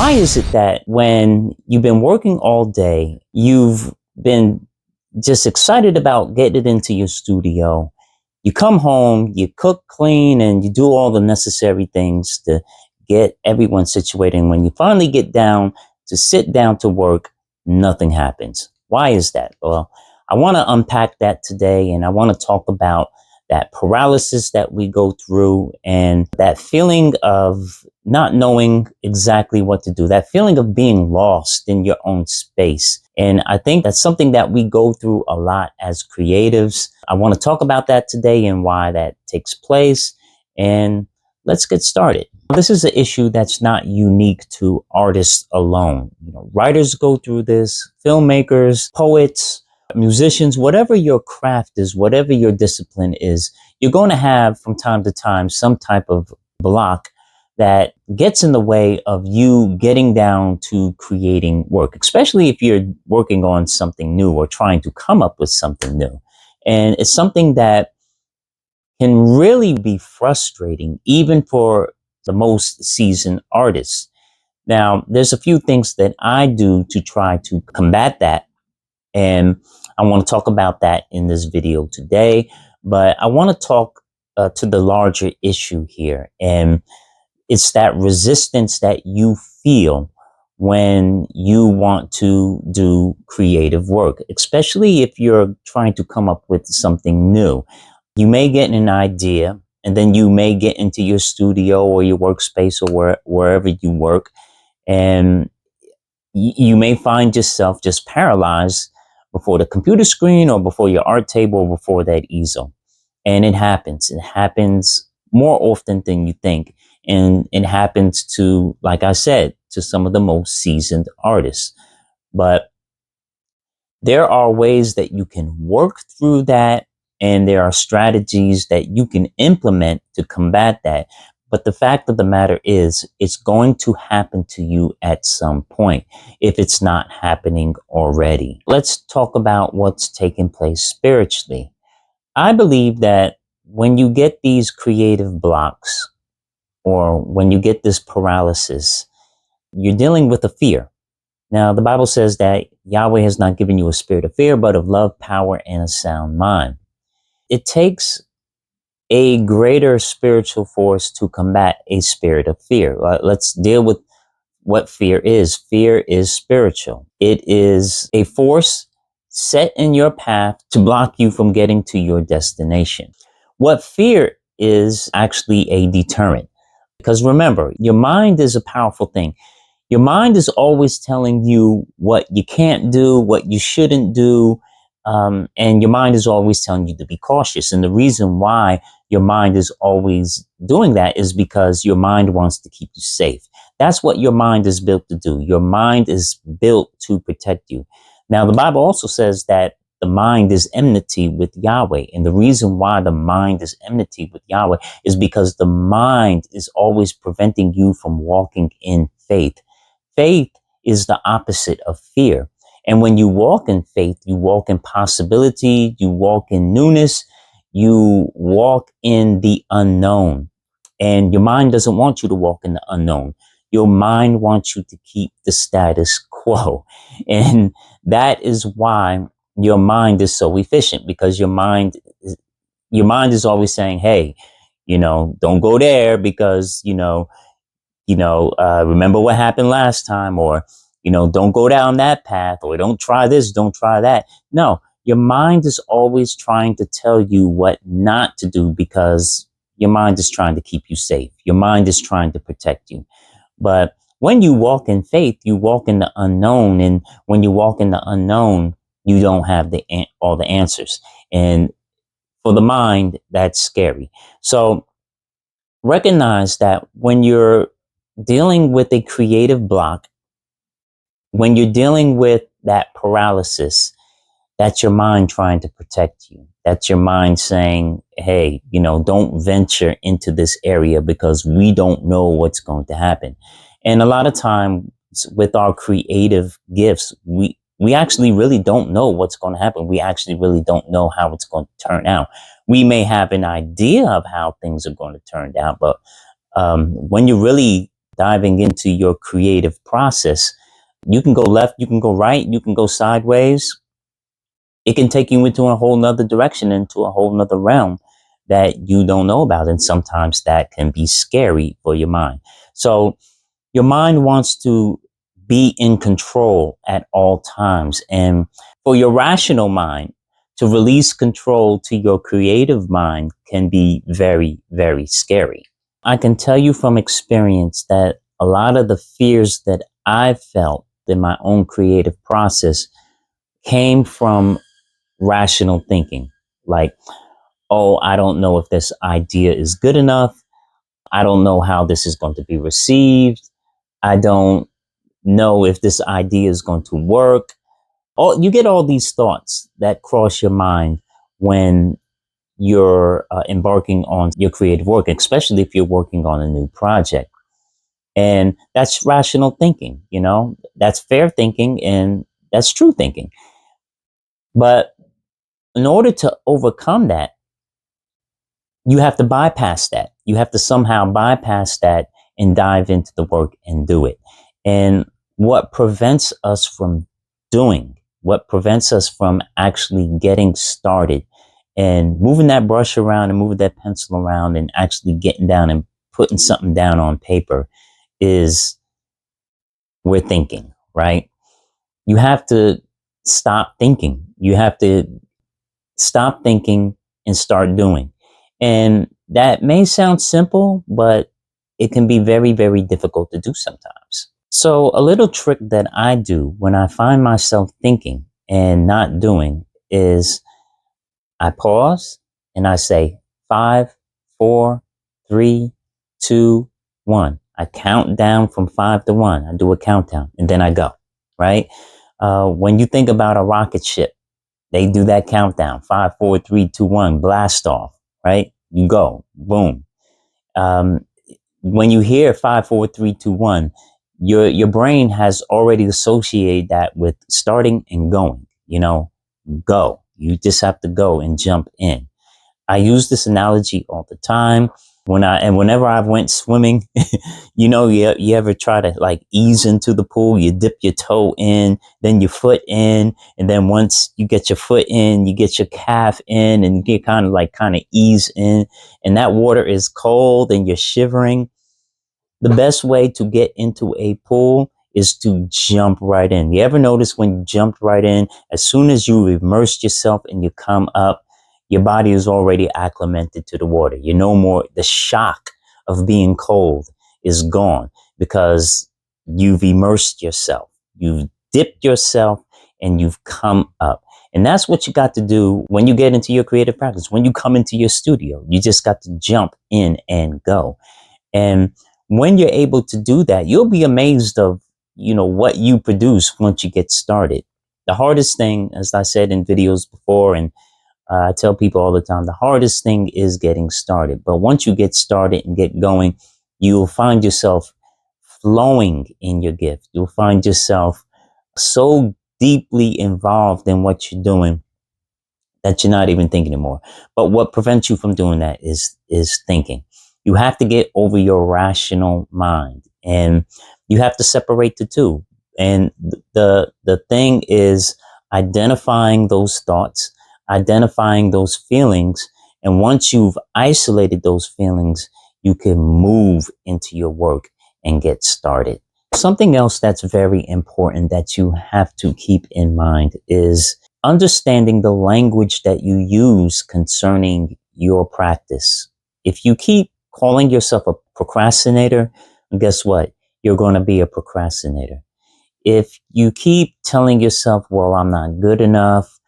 Why is it that when you've been working all day, you've been just excited about getting into your studio, you come home, you cook, clean, and you do all the necessary things to get everyone situated. And when you finally get down to sit down to work, nothing happens. Why is that? Well, I want to unpack that today, and I want to talk about that paralysis that we go through and that feeling of not knowing exactly what to do, that feeling of being lost in your own space. And I think that's something that we go through a lot as creatives. I want to talk about that today and why that takes place. And let's get started. This is an issue that's not unique to artists alone. Writers go through this, filmmakers, poets, musicians, whatever your craft is, whatever your discipline is, you're going to have from time to time some type of block that gets in the way of you getting down to creating work, especially if you're working on something new or trying to come up with something new. And it's something that can really be frustrating, even for the most seasoned artists. Now, there's a few things that I do to try to combat that. And I want to talk about that in this video today, but I want to talk to the larger issue here. And it's that resistance that you feel when you want to do creative work, especially if you're trying to come up with something new. You may get an idea, and then you may get into your studio or your workspace or wherever you work, and you may find yourself just paralyzed before the computer screen or before your art table or before that easel. And it happens. It happens more often than you think. And it happens to, like I said, to some of the most seasoned artists. But there are ways that you can work through that, and there are strategies that you can implement to combat that. But the fact of the matter is, it's going to happen to you at some point if it's not happening already. Let's talk about what's taking place spiritually. I believe that when you get these creative blocks or when you get this paralysis, you're dealing with a fear. Now, the Bible says that Yahweh has not given you a spirit of fear, but of love, power, and a sound mind. It takes a greater spiritual force to combat a spirit of fear. Let's deal with what fear is. Fear is spiritual. It is a force set in your path to block you from getting to your destination. What fear is actually a deterrent. Because remember, your mind is a powerful thing. Your mind is always telling you what you can't do, what you shouldn't do. And your mind is always telling you to be cautious. And the reason why your mind is always doing that is because your mind wants to keep you safe. That's what your mind is built to do. Your mind is built to protect you. Now, the Bible also says that the mind is enmity with Yahweh. And the reason why the mind is enmity with Yahweh is because the mind is always preventing you from walking in faith. Faith is the opposite of fear. And when you walk in faith, you walk in possibility, you walk in newness, you walk in the unknown. And your mind doesn't want you to walk in the unknown. Your mind wants you to keep the status quo. And that is why your mind is so efficient, because your mind is always saying, hey, don't go there because, remember what happened last time, or, don't go down that path, or don't try this, don't try that. No, your mind is always trying to tell you what not to do because your mind is trying to keep you safe. Your mind is trying to protect you. But when you walk in faith, you walk in the unknown. And when you walk in the unknown, you don't have all the answers. And for the mind, that's scary. So recognize that when you're dealing with a creative block, when you're dealing with that paralysis, that's your mind trying to protect you. That's your mind saying, hey, don't venture into this area because we don't know what's going to happen. And a lot of times with our creative gifts, we actually really don't know what's going to happen. We actually really don't know how it's going to turn out. We may have an idea of how things are going to turn out, but when you really diving into your creative process, you can go left, you can go right, you can go sideways. It can take you into a whole nother direction, into a whole nother realm that you don't know about. And sometimes that can be scary for your mind. So your mind wants to be in control at all times. And for your rational mind to release control to your creative mind can be very, very scary. I can tell you from experience that a lot of the fears that I felt in my own creative process came from rational thinking. Like, oh, I don't know if this idea is good enough. I don't know how this is going to be received. I don't know if this idea is going to work. You get all these thoughts that cross your mind when you're embarking on your creative work, especially if you're working on a new project. And that's rational thinking, that's fair thinking and that's true thinking. But in order to overcome that, you have to bypass that. You have to somehow bypass that and dive into the work and do it. And what prevents us from doing, what prevents us from actually getting started and moving that brush around and moving that pencil around and actually getting down and putting something down on paper is we're thinking, right? You have to stop thinking. You have to stop thinking and start doing. And that may sound simple, but it can be very, very difficult to do sometimes. So a little trick that I do when I find myself thinking and not doing is I pause and I say 5, 4, 3, 2, 1. I count down from 5 to 1. I do a countdown and then I go, right? When you think about a rocket ship, they do that countdown, 5, 4, 3, 2, 1, blast off, right? You go, boom. Um, when you hear 5, 4, 3, 2, 1, your brain has already associated that with starting and going, go. You just have to go and jump in. I use this analogy all the time whenever I went swimming. You ever try to like ease into the pool, you dip your toe in, then your foot in, and then once you get your foot in, you get your calf in, and you get kind of ease in, and that water is cold and you're shivering. The best way to get into a pool is to jump right in. You ever notice when you jumped right in, as soon as you immerse yourself and you come up, your body is already acclimated to the water. You no more, the shock of being cold is gone because you've immersed yourself. You've dipped yourself and you've come up. And that's what you got to do when you get into your creative practice. When you come into your studio, you just got to jump in and go. And when you're able to do that, you'll be amazed of, what you produce once you get started. The hardest thing, as I said in videos before, and I tell people all the time, the hardest thing is getting started. But once you get started and get going, you'll find yourself flowing in your gift. You'll find yourself so deeply involved in what you're doing that you're not even thinking anymore. But what prevents you from doing that is thinking. You have to get over your rational mind and you have to separate the two. And the thing is identifying those thoughts, identifying those feelings. And once you've isolated those feelings, you can move into your work and get started. Something else that's very important that you have to keep in mind is understanding the language that you use concerning your practice. If you keep calling yourself a procrastinator, guess what? You're going to be a procrastinator. If you keep telling yourself, well, I'm not good enough,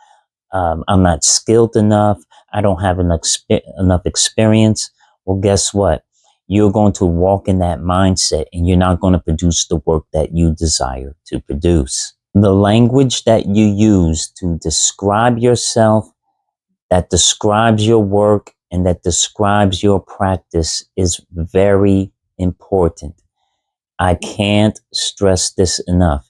I'm not skilled enough, I don't have enough experience, well, guess what? You're going to walk in that mindset and you're not going to produce the work that you desire to produce. The language that you use to describe yourself, that describes your work, and that describes your practice is very important. I can't stress this enough.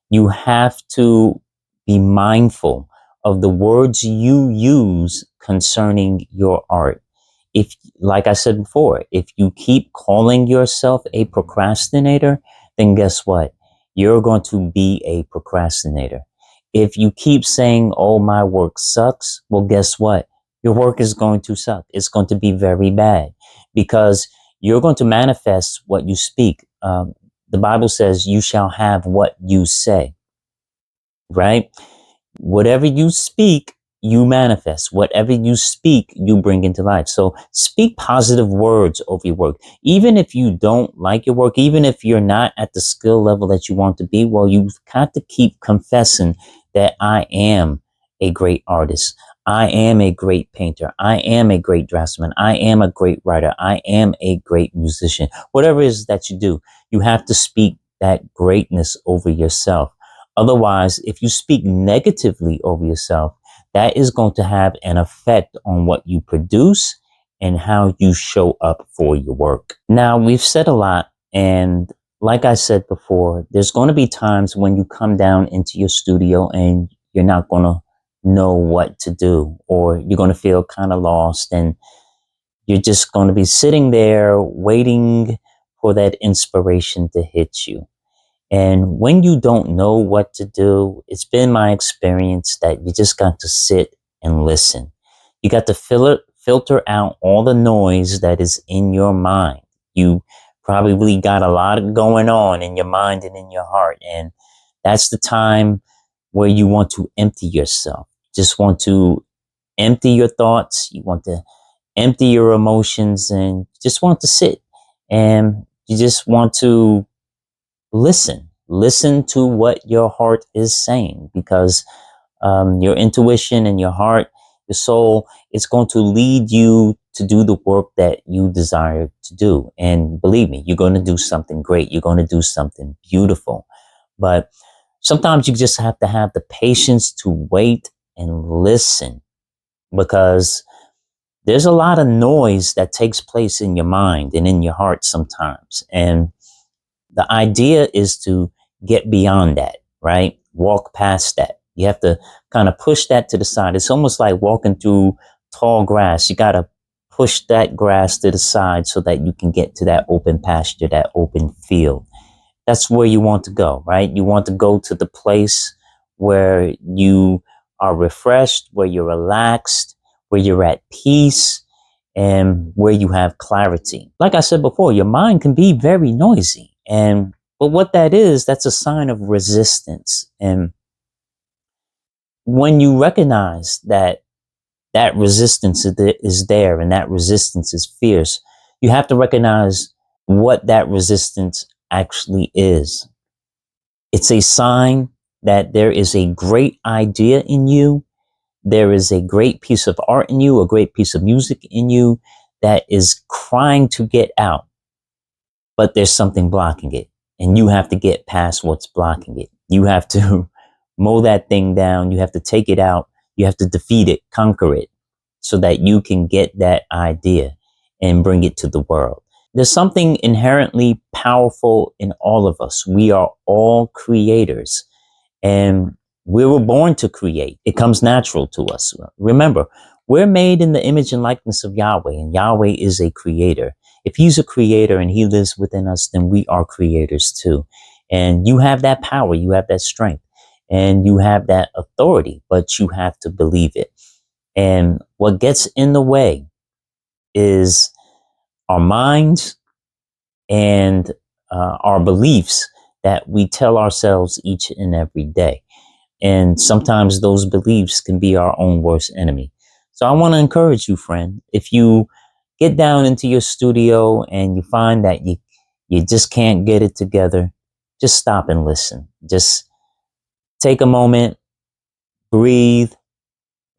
You have to be mindful of the words you use concerning your art. if, like I said before, if you keep calling yourself a procrastinator, then guess what? You're going to be a procrastinator. If you keep saying, oh, my work sucks, well, guess what? Your work is going to suck. It's going to be very bad because you're going to manifest what you speak. The Bible says you shall have what you say, right? Whatever you speak, you manifest. Whatever you speak, you bring into life. So speak positive words over your work. Even if you don't like your work, even if you're not at the skill level that you want to be, well, you've got to keep confessing that I am a great artist. I am a great painter. I am a great draftsman. I am a great writer. I am a great musician. Whatever it is that you do, you have to speak that greatness over yourself. Otherwise, if you speak negatively over yourself, that is going to have an effect on what you produce and how you show up for your work. Now, we've said a lot, and like I said before, there's going to be times when you come down into your studio and you're not going to know what to do, or you're going to feel kind of lost, and you're just going to be sitting there waiting for that inspiration to hit you. And when you don't know what to do, it's been my experience that you just got to sit and listen. You got to filter out all the noise that is in your mind. You probably got a lot going on in your mind and in your heart. And that's the time where you want to empty yourself. Just want to empty your thoughts. You want to empty your emotions and just want to sit. And you just want to listen to what your heart is saying, because your intuition and your heart, your soul, is going to lead you to do the work that you desire to do. And believe me, you're going to do something great. You're going to do something beautiful. But sometimes you just have to have the patience to wait and listen, because there's a lot of noise that takes place in your mind and in your heart sometimes. And the idea is to get beyond that, right? Walk past that. You have to kind of push that to the side. It's almost like walking through tall grass. You got to push that grass to the side so that you can get to that open pasture, that open field. That's where you want to go, right? You want to go to the place where you are refreshed, where you're relaxed, where you're at peace, and where you have clarity. Like I said before, your mind can be very noisy. But what that is, that's a sign of resistance. And when you recognize that that resistance is there and that resistance is fierce, you have to recognize what that resistance actually is. It's a sign that there is a great idea in you. There is a great piece of art in you, a great piece of music in you that is crying to get out, but there's something blocking it. And you have to get past what's blocking it. You have to mow that thing down. You have to take it out. You have to defeat it, conquer it, so that you can get that idea and bring it to the world. There's something inherently powerful in all of us. We are all creators, and we were born to create. It comes natural to us. Remember, we're made in the image and likeness of Yahweh, and Yahweh is a creator. If he's a creator and he lives within us, then we are creators too. And you have that power, you have that strength, and you have that authority, but you have to believe it. And what gets in the way is our minds and our beliefs that we tell ourselves each and every day. And sometimes those beliefs can be our own worst enemy. So I want to encourage you, friend, if you get down into your studio and you find that you just can't get it together, just stop and listen. Just take a moment, breathe,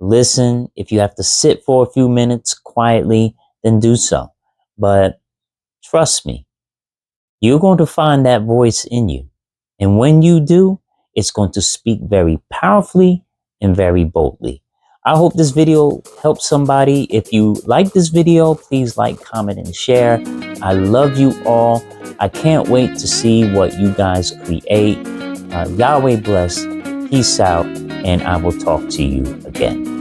listen. If you have to sit for a few minutes quietly, then do so. But trust me, you're going to find that voice in you. And when you do, it's going to speak very powerfully and very boldly. I hope this video helps somebody. If you like this video, please like, comment, and share. I love you all. I can't wait to see what you guys create. Yahweh bless. Peace out. And I will talk to you again.